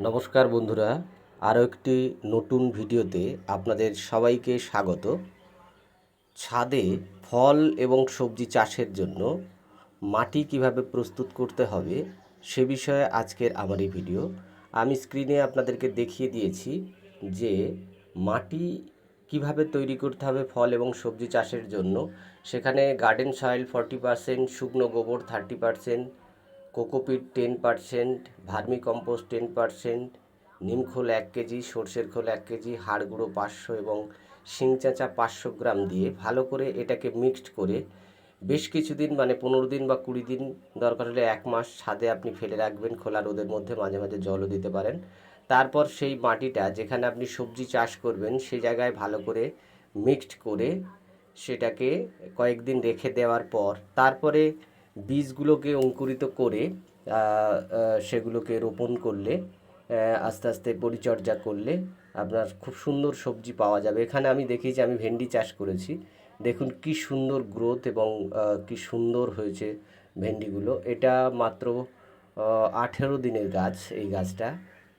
নমস্কার বন্ধুরা, আরও একটি নতুন ভিডিওতে আপনাদের সবাইকে স্বাগত। ছাদে ফল এবং সবজি চাষের জন্য মাটি কিভাবে প্রস্তুত করতে হবে সে বিষয়ে আজকের আমার এই ভিডিও। আমি স্ক্রিনে আপনাদেরকে দেখিয়ে দিয়েছি যে মাটি কিভাবে তৈরি করতে হবে ফল এবং সবজি চাষের জন্য। সেখানে গার্ডেন সয়েল 40%, শুকনো গোবর 30%, কোকোপিট 10%, ভার্মি কম্পোস্ট 10%, নিমখোল 1 কেজি, সর্ষের খোল 1 কেজি, হাড় গুঁড়ো 500 এবং শিং চাঁচা 500 গ্রাম দিয়ে ভালো করে এটাকে মিক্সড করে বেশ কিছুদিন, মানে 15 দিন বা 20 দিন, দরকার হলে 1 মাস ছাদে আপনি ফেলে রাখবেন। খোলা রোদের মধ্যে মাঝে মাঝে জলও দিতে পারেন। তারপর সেই মাটিটা যেখানে আপনি সবজি চাষ করবেন সেই জায়গায় ভালো করে মিক্সড করে সেটাকে কয়েকদিন রেখে দেওয়ার পর তারপরে বীজগুলোকে অঙ্কুরিত করে সেগুলোকে রোপণ করলে, আস্তে আস্তে পরিচর্যা করলে আপনার খুব সুন্দর সবজি পাওয়া যাবে। এখানে আমি দেখেছি, আমি ভেন্ডি চাষ করেছি, দেখুন কি সুন্দর গ্রোথ এবং কি সুন্দর হয়েছে ভেন্ডিগুলো। এটা মাত্র 18 দিনের গাছ এই গাছটা।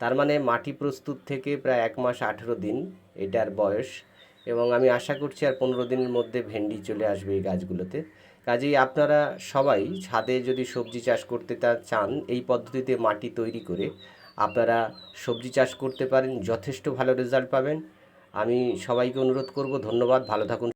তার মানে মাটি প্রস্তুত থেকে প্রায় 1 মাস 18 দিন এটার বয়স, এবং আমি আশা করছি আর 15 দিনের মধ্যে ভেন্ডি চলে আসবে এই গাছগুলোতে। কাজেই আপনারা সবাই ছাদে যদি সবজি চাষ করতে চান, এই পদ্ধতিতে মাটি তৈরি করে আপনারা সবজি চাষ করতে পারেন, যথেষ্ট ভালো রেজাল্ট পাবেন। আমি সবাইকে অনুরোধ করব। ধন্যবাদ, ভালো থাকুন।